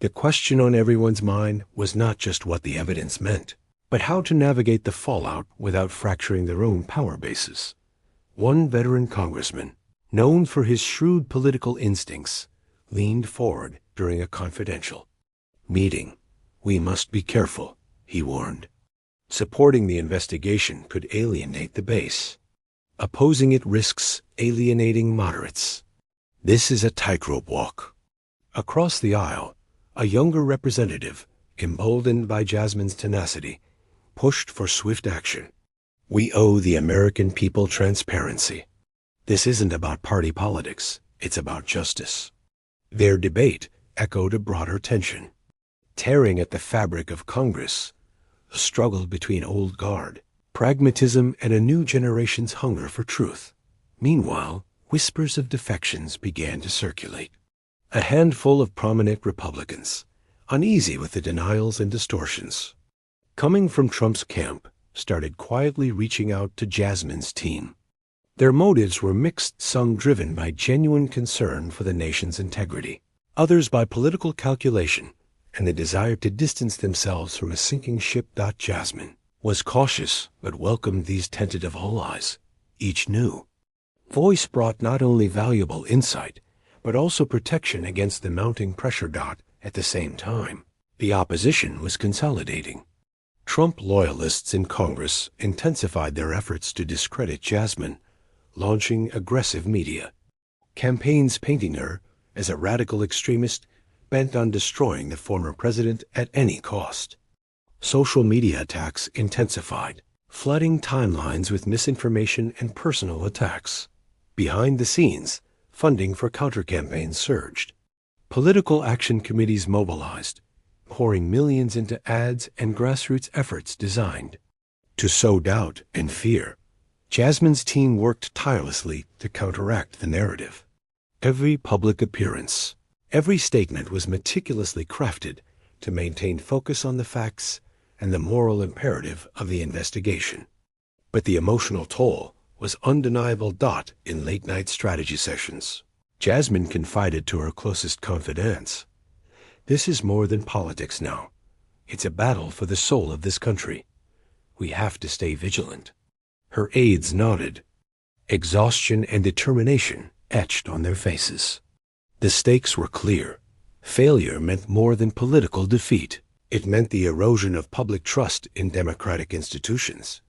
The question on everyone's mind was not just what the evidence meant, but how to navigate the fallout without fracturing their own power bases. One veteran congressman, known for his shrewd political instincts, leaned forward during a confidential meeting. "We must be careful," he warned. "Supporting the investigation could alienate the base. Opposing it risks alienating moderates. This is a tightrope walk." Across the aisle, a younger representative, emboldened by Jasmine's tenacity, pushed for swift action. "We owe the American people transparency. This isn't about party politics, it's about justice." Their debate echoed a broader tension, tearing at the fabric of Congress, a struggle between old guard, pragmatism, and a new generation's hunger for truth. Meanwhile, whispers of defections began to circulate. A handful of prominent Republicans, uneasy with the denials and distortions, coming from Trump's camp, started quietly reaching out to Jasmine's team. Their motives were mixed, some driven by genuine concern for the nation's integrity, others by political calculation and the desire to distance themselves from a sinking ship. Jasmine was cautious but welcomed these tentative allies. Each new voice brought not only valuable insight, but also protection against the mounting pressure. At the same time, the opposition was consolidating. Trump loyalists in Congress intensified their efforts to discredit Jasmine, launching aggressive media campaigns painting her as a radical extremist bent on destroying the former president at any cost. Social media attacks intensified, flooding timelines with misinformation and personal attacks. Behind the scenes, funding for counter-campaigns surged. Political action committees mobilized, pouring millions into ads and grassroots efforts designed to sow doubt and fear. Jasmine's team worked tirelessly to counteract the narrative. Every public appearance, every statement was meticulously crafted to maintain focus on the facts and the moral imperative of the investigation. But the emotional toll was undeniable. In late-night strategy sessions, Jasmine confided to her closest confidants, "This is more than politics now. It's a battle for the soul of this country. We have to stay vigilant." Her aides nodded, exhaustion and determination etched on their faces. The stakes were clear. Failure meant more than political defeat. It meant the erosion of public trust in democratic institutions.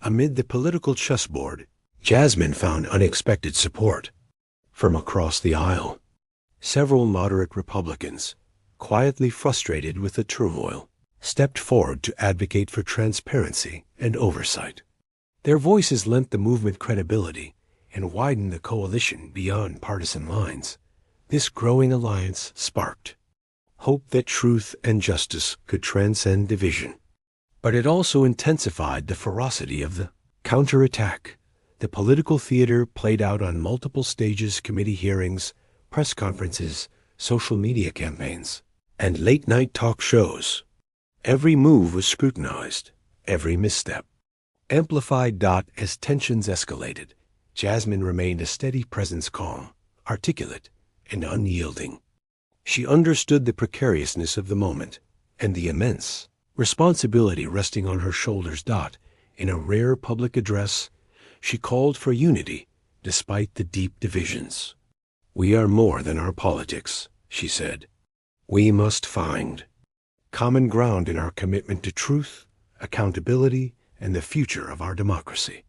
Amid the political chessboard, Jasmine found unexpected support from across the aisle. Several moderate Republicans, quietly frustrated with the turmoil, stepped forward to advocate for transparency and oversight. Their voices lent the movement credibility and widened the coalition beyond partisan lines. This growing alliance sparked hope that truth and justice could transcend division. But it also intensified the ferocity of the counterattack. The political theater played out on multiple stages: committee hearings, press conferences, social media campaigns, and late-night talk shows. Every move was scrutinized, every misstep amplified. As tensions escalated, Jasmine remained a steady presence, calm, articulate, and unyielding. She understood the precariousness of the moment and the immense responsibility resting on her shoulders. In a rare public address, she called for unity despite the deep divisions. "We are more than our politics," she said. "We must find common ground in our commitment to truth, accountability, and the future of our democracy."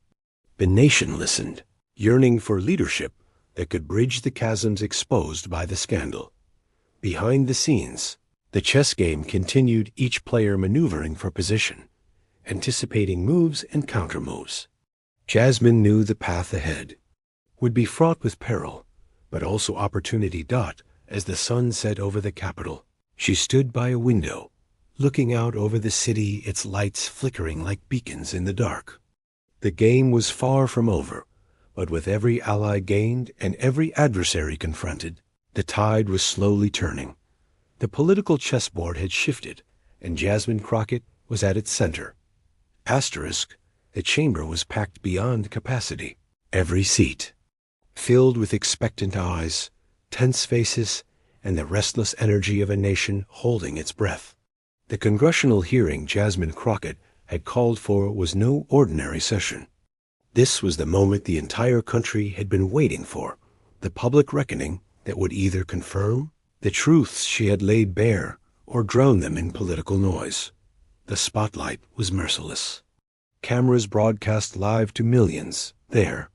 The nation listened, yearning for leadership that could bridge the chasms exposed by the scandal. Behind the scenes, the chess game continued, each player maneuvering for position, anticipating moves and countermoves. Jasmine knew the path ahead would be fraught with peril, but also opportunity. As the sun set over the Capitol, she stood by a window, looking out over the city, its lights flickering like beacons in the dark. The game was far from over, but with every ally gained and every adversary confronted, the tide was slowly turning. The political chessboard had shifted, and Jasmine Crockett was at its center. Asterisk, the chamber was packed beyond capacity. Every seat filled with expectant eyes, tense faces, and the restless energy of a nation holding its breath. The congressional hearing Jasmine Crockett had called for was no ordinary session. This was the moment the entire country had been waiting for, the public reckoning that would either confirm the truths she had laid bare or drown them in political noise. The spotlight was merciless. Cameras broadcast live to millions there,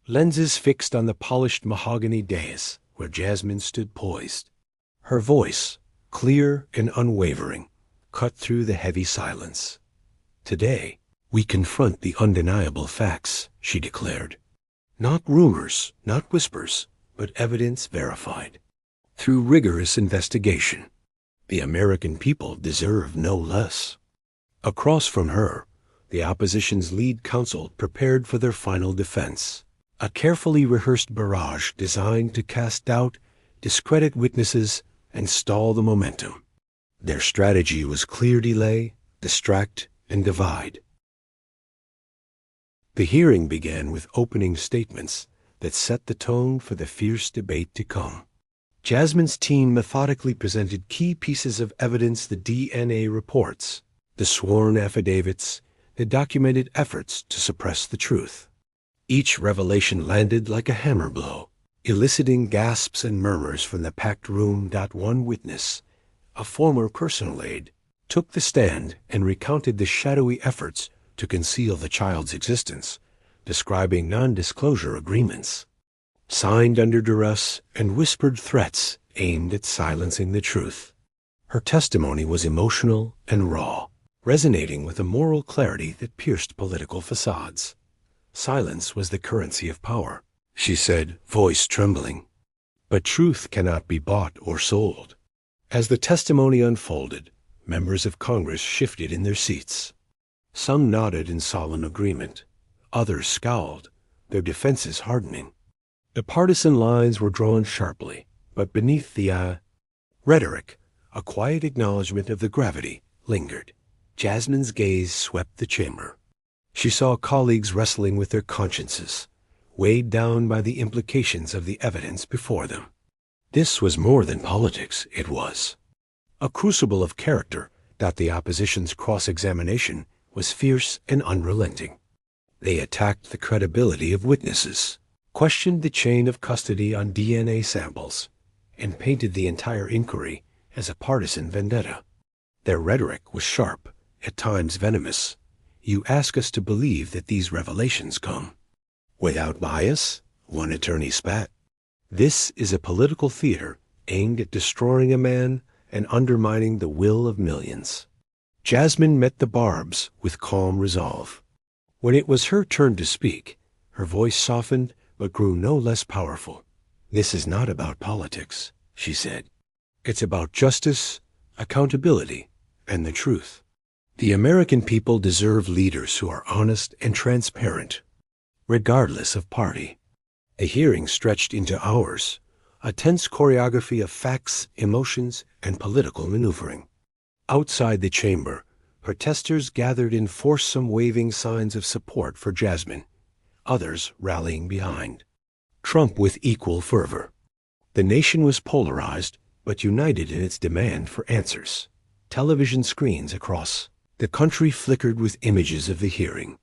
lenses fixed on the polished mahogany dais where Jasmine stood poised. Her voice, clear and unwavering, cut through the heavy silence. "Today, we confront the undeniable facts," she declared. "Not rumors, not whispers, but evidence verified. Through rigorous investigation, the American people deserve no less." Across from her, the opposition's lead counsel prepared for their final defense, a carefully rehearsed barrage designed to cast doubt, discredit witnesses, and stall the momentum. Their strategy was clear: delay, distract, and divide. The hearing began with opening statements that set the tone for the fierce debate to come. Jasmine's team methodically presented key pieces of evidence: the DNA reports, the sworn affidavits, the documented efforts to suppress the truth. Each revelation landed like a hammer blow, eliciting gasps and murmurs from the packed room. One witness, a former personal aide, took the stand and recounted the shadowy efforts to conceal the child's existence, describing non-disclosure agreements signed under duress and whispered threats aimed at silencing the truth. Her testimony was emotional and raw, resonating with a moral clarity that pierced political facades. "Silence was the currency of power," she said, voice trembling. "But truth cannot be bought or sold." As the testimony unfolded, members of Congress shifted in their seats. Some nodded in solemn agreement. Others scowled, their defenses hardening. The partisan lines were drawn sharply, but beneath the rhetoric, a quiet acknowledgement of the gravity lingered. Jasmine's gaze swept the chamber. She saw colleagues wrestling with their consciences, weighed down by the implications of the evidence before them. This was more than politics, it was a crucible of character. The opposition's cross-examination was fierce and unrelenting. They attacked the credibility of witnesses, questioned the chain of custody on DNA samples, and painted the entire inquiry as a partisan vendetta. Their rhetoric was sharp, at times venomous. "You ask us to believe that these revelations come without bias?" one attorney spat. "This is a political theater aimed at destroying a man and undermining the will of millions." Jasmine met the barbs with calm resolve. When it was her turn to speak, her voice softened but grew no less powerful. "This is not about politics," she said. "It's about justice, accountability, and the truth. The American people deserve leaders who are honest and transparent, regardless of party." A hearing stretched into hours, a tense choreography of facts, emotions, and political maneuvering. Outside the chamber, protesters gathered in force, some waving signs of support for Jasmine, others rallying behind Trump with equal fervor. The nation was polarized, but united in its demand for answers. Television screens across the country flickered with images of the hearing.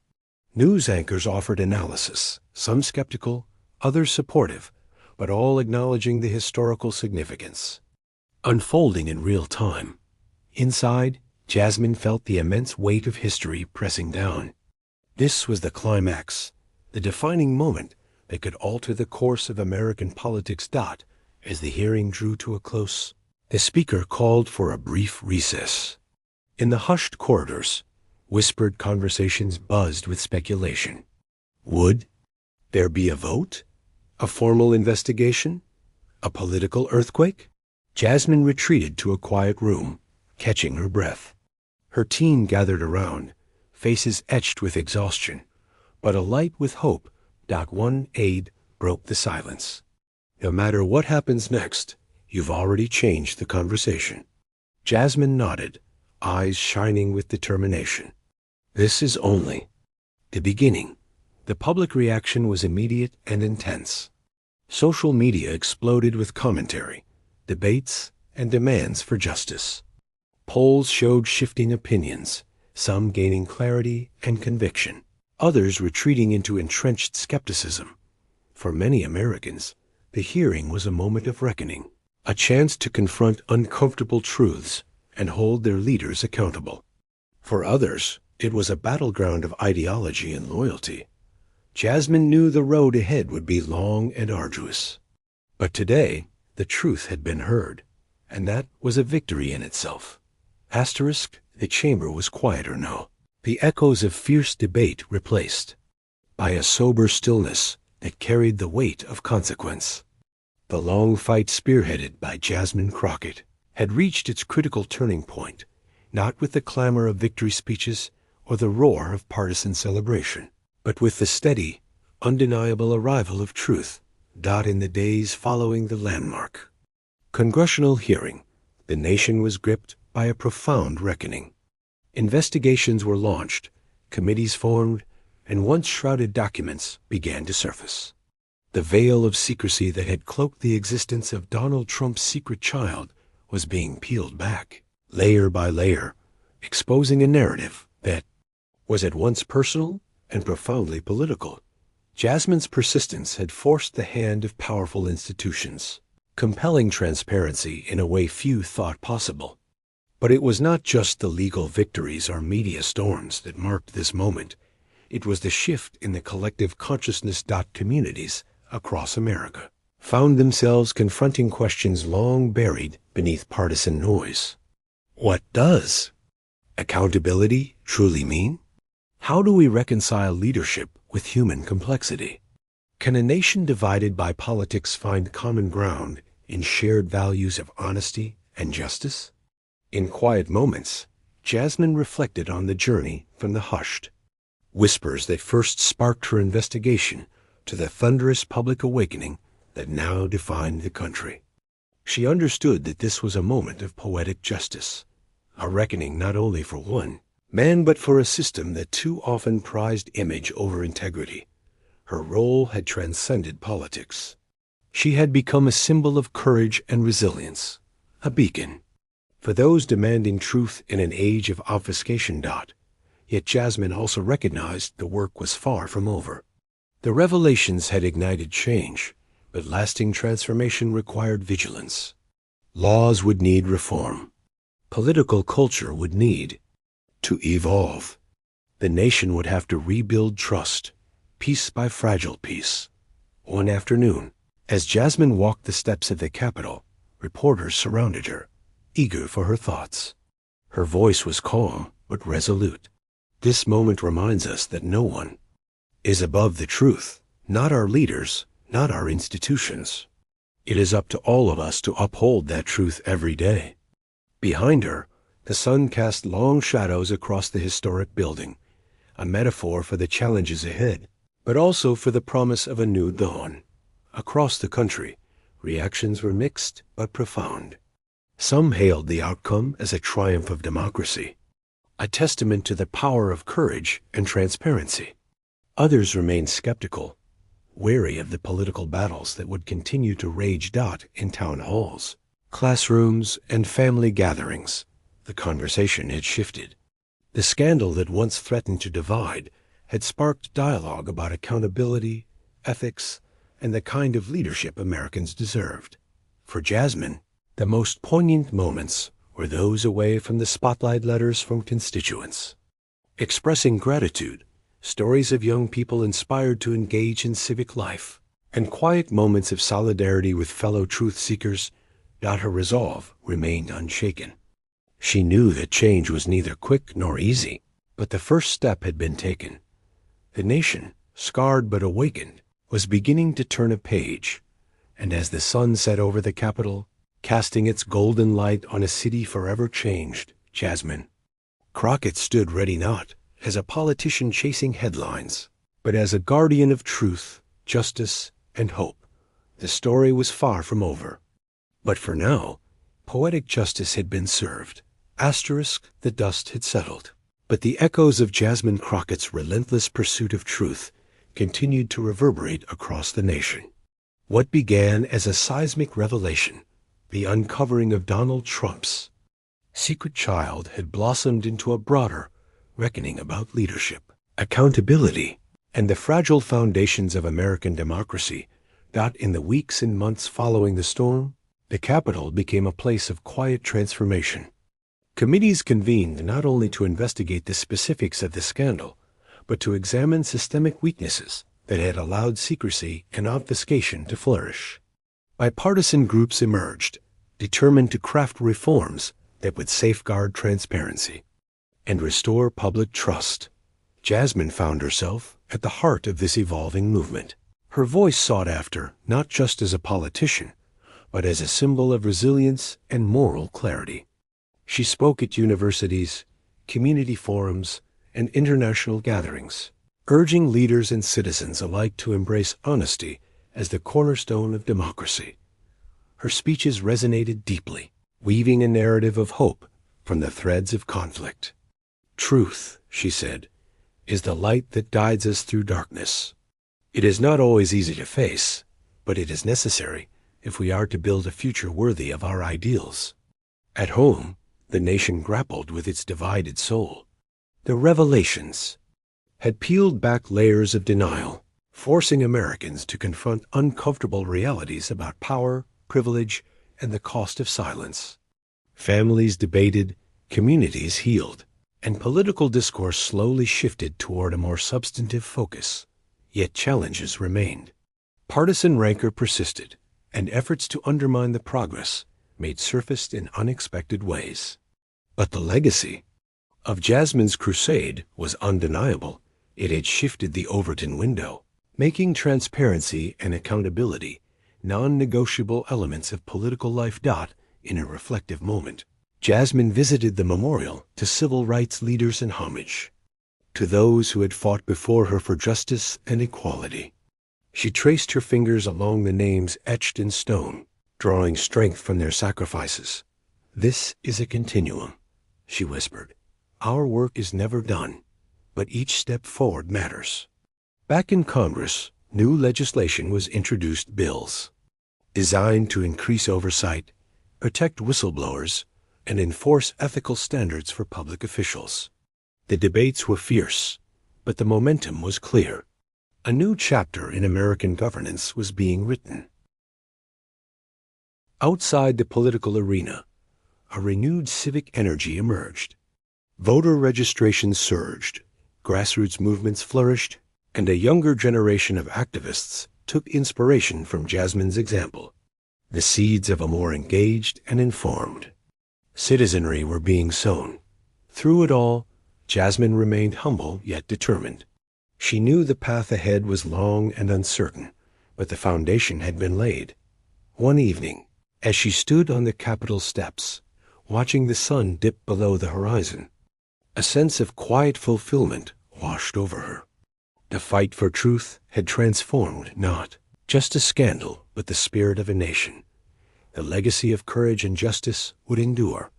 News anchors offered analysis, some skeptical, others supportive, but all acknowledging the historical significance. Unfolding in real time. Inside, Jasmine felt the immense weight of history pressing down. This was the climax, the defining moment that could alter the course of American politics. As the hearing drew to a close, the speaker called for a brief recess. In the hushed corridors, whispered conversations buzzed with speculation. Would there be a vote? A formal investigation? A political earthquake? Jasmine retreated to a quiet room, catching her breath. Her team gathered around, faces etched with exhaustion, but alight with hope. One aide broke the silence. "No matter what happens next, You've already changed the conversation." Jasmine nodded, eyes shining with determination. "This is only the beginning." The public reaction was immediate and intense. Social media exploded with commentary, debates, and demands for justice. Polls showed shifting opinions, some gaining clarity and conviction, others retreating into entrenched skepticism. For many Americans, the hearing was a moment of reckoning, a chance to confront uncomfortable truths and hold their leaders accountable. For others, it was a battleground of ideology and loyalty. Jasmine knew the road ahead would be long and arduous. But today, the truth had been heard, and that was a victory in itself. Asterisk, the chamber was quieter now, the echoes of fierce debate replaced by a sober stillness that carried the weight of consequence. The long fight spearheaded by Jasmine Crockett had reached its critical turning point, not with the clamor of victory speeches or the roar of partisan celebration, but with the steady, undeniable arrival of truth, in the days following the landmark congressional hearing. The nation was gripped by a profound reckoning. Investigations were launched, committees formed, and once shrouded documents began to surface. The veil of secrecy that had cloaked the existence of Donald Trump's secret child was being peeled back, layer by layer, exposing a narrative that was at once personal and profoundly political. Jasmine's persistence had forced the hand of powerful institutions, compelling transparency in a way few thought possible. But it was not just the legal victories or media storms that marked this moment. It was the shift in the collective consciousness. Communities across America found themselves confronting questions long buried beneath partisan noise. What does accountability truly mean? How do we reconcile leadership with human complexity? Can a nation divided by politics find common ground in shared values of honesty and justice? In quiet moments, Jasmine reflected on the journey from the hushed whispers that first sparked her investigation to the thunderous public awakening that now defined the country. She understood that this was a moment of poetic justice, a reckoning not only for one man but for a system that too often prized image over integrity. Her role had transcended politics. She had become a symbol of courage and resilience, a beacon for those demanding truth in an age of obfuscation. Yet Jasmine also recognized the work was far from over. The revelations had ignited change, but lasting transformation required vigilance. Laws would need reform. Political culture would need to evolve. The nation would have to rebuild trust, piece by fragile piece. One afternoon, as Jasmine walked the steps of the Capitol, reporters surrounded her, eager for her thoughts. Her voice was calm but resolute. This moment reminds us that no one is above the truth, not our leaders, not our institutions. It is up to all of us to uphold that truth every day. Behind her, the sun cast long shadows across the historic building, a metaphor for the challenges ahead, but also for the promise of a new dawn. Across the country, reactions were mixed but profound. Some hailed the outcome as a triumph of democracy, a testament to the power of courage and transparency. Others remained skeptical, wary of the political battles that would continue to rage in town halls, classrooms, and family gatherings. The conversation had shifted. The scandal that once threatened to divide had sparked dialogue about accountability, ethics, and the kind of leadership Americans deserved. For Jasmine, the most poignant moments were those away from the spotlight letters from constituents, expressing gratitude, stories of young people inspired to engage in civic life, and quiet moments of solidarity with fellow truth seekers. Her resolve remained unshaken. She knew that change was neither quick nor easy, but the first step had been taken. The nation, scarred but awakened, was beginning to turn a page, and as the sun set over the Capitol, casting its golden light on a city forever changed, Jasmine Crockett stood ready not as a politician chasing headlines, but as a guardian of truth, justice, and hope. The story was far from over. But for now, poetic justice had been served. Asterisk, the dust had settled. But the echoes of Jasmine Crockett's relentless pursuit of truth continued to reverberate across the nation. What began as a seismic revelation, the uncovering of Donald Trump's secret child, had blossomed into a broader reckoning about leadership, accountability, and the fragile foundations of American democracy. That in the weeks and months following the storm, the Capitol became a place of quiet transformation. Committees convened not only to investigate the specifics of the scandal, but to examine systemic weaknesses that had allowed secrecy and obfuscation to flourish. Bipartisan groups emerged, determined to craft reforms that would safeguard transparency and restore public trust. Jasmine found herself at the heart of this evolving movement. Her voice sought after not just as a politician, but as a symbol of resilience and moral clarity. She spoke at universities, community forums, and international gatherings, urging leaders and citizens alike to embrace honesty as the cornerstone of democracy. Her speeches resonated deeply, weaving a narrative of hope from the threads of conflict. "Truth," she said, "is the light that guides us through darkness. It is not always easy to face, but it is necessary if we are to build a future worthy of our ideals." At home, the nation grappled with its divided soul. The revelations had peeled back layers of denial, forcing Americans to confront uncomfortable realities about power, privilege, and the cost of silence. Families debated, communities healed, and political discourse slowly shifted toward a more substantive focus. Yet challenges remained. Partisan rancor persisted, and efforts to undermine the progress made surfaced in unexpected ways. But the legacy of Jasmine's crusade was undeniable. It had shifted the Overton window, making transparency and accountability non-negotiable elements of political life. In a reflective moment, Jasmine visited the memorial to civil rights leaders in homage to those who had fought before her for justice and equality. She traced her fingers along the names etched in stone, drawing strength from their sacrifices. "This is a continuum," she whispered. "Our work is never done, but each step forward matters." Back in Congress, new legislation was introduced. Bills designed to increase oversight, protect whistleblowers, and enforce ethical standards for public officials. The debates were fierce, but the momentum was clear. A new chapter in American governance was being written. Outside the political arena, a renewed civic energy emerged. Voter registration surged, grassroots movements flourished, and a younger generation of activists took inspiration from Jasmine's example. The seeds of a more engaged and informed citizenry were being sown. Through it all, Jasmine remained humble yet determined. She knew the path ahead was long and uncertain, but the foundation had been laid. One evening, as she stood on the Capitol steps, watching the sun dip below the horizon, a sense of quiet fulfillment washed over her. The fight for truth had transformed not just a scandal, but the spirit of a nation. The legacy of courage and justice would endure,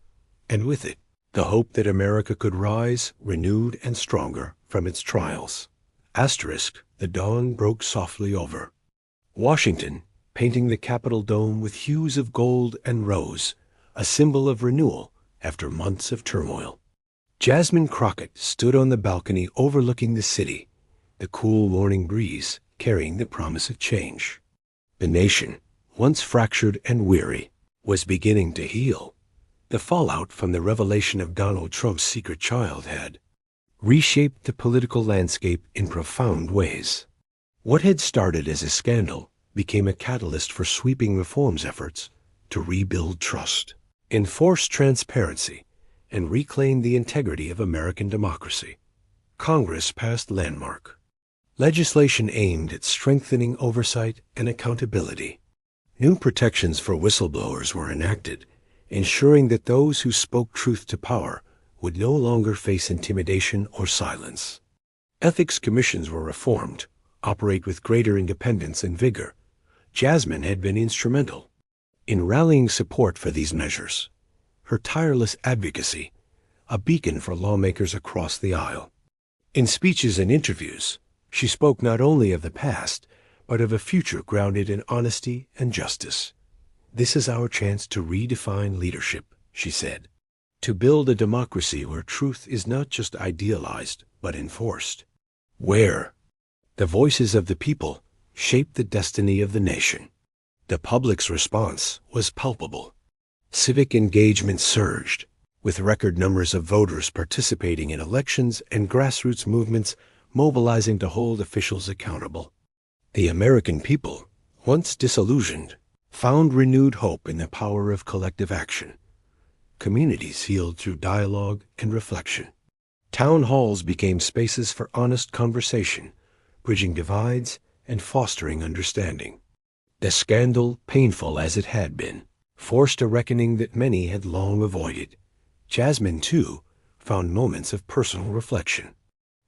and with it, the hope that America could rise, renewed and stronger, from its trials. Asterisk, the dawn broke softly over Washington, painting the Capitol dome with hues of gold and rose, a symbol of renewal after months of turmoil. Jasmine Crockett stood on the balcony overlooking the city, the cool morning breeze carrying the promise of change. The nation, once fractured and weary, was beginning to heal. The fallout from the revelation of Donald Trump's secret child had reshaped the political landscape in profound ways. What had started as a scandal became a catalyst for sweeping reforms efforts to rebuild trust, enforce transparency, and reclaim the integrity of American democracy. Congress passed landmark legislation aimed at strengthening oversight and accountability. New protections for whistleblowers were enacted, ensuring that those who spoke truth to power would no longer face intimidation or silence. Ethics commissions were reformed, operate with greater independence and vigor. Jasmine had been instrumental In rallying support for these measures, her tireless advocacy, a beacon for lawmakers across the aisle. In speeches and interviews, she spoke not only of the past, but of a future grounded in honesty and justice. "This is our chance to redefine leadership," she said, "to build a democracy where truth is not just idealized, but enforced. Where the voices of the people shape the destiny of the nation." The public's response was palpable. Civic engagement surged, with record numbers of voters participating in elections and grassroots movements mobilizing to hold officials accountable. The American people, once disillusioned, found renewed hope in the power of collective action. Communities healed through dialogue and reflection. Town halls became spaces for honest conversation, bridging divides and fostering understanding. The scandal, painful as it had been, forced a reckoning that many had long avoided. Jasmine, too, found moments of personal reflection.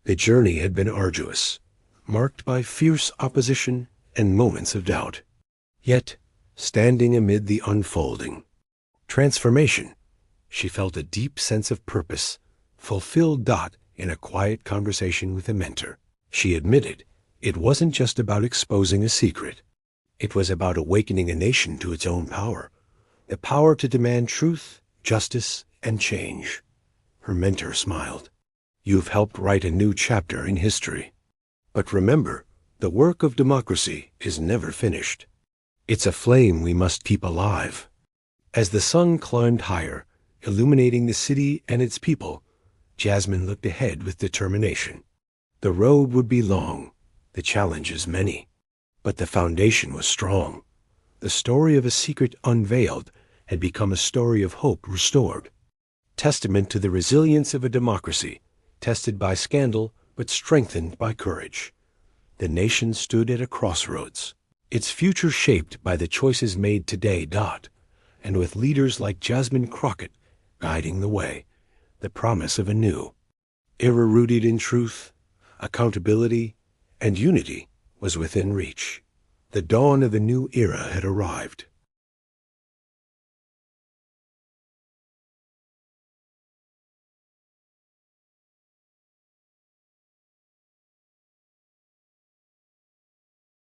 The journey had been arduous, marked by fierce opposition and moments of doubt. Yet, standing amid the unfolding transformation, she felt a deep sense of purpose, fulfilled. In a quiet conversation with a mentor, she admitted it wasn't just about exposing a secret. It was about awakening a nation to its own power, the power to demand truth, justice, and change. Her mentor smiled. "You've helped write a new chapter in history. But remember, the work of democracy is never finished. It's a flame we must keep alive." As the sun climbed higher, illuminating the city and its people, Jasmine looked ahead with determination. The road would be long, the challenges many, but the foundation was strong. The story of a secret unveiled had become a story of hope restored, testament to the resilience of a democracy, tested by scandal but strengthened by courage. The nation stood at a crossroads, its future shaped by the choices made today. And with leaders like Jasmine Crockett guiding the way, the promise of a new era rooted in truth, accountability, and unity was within reach. The dawn of a new era had arrived.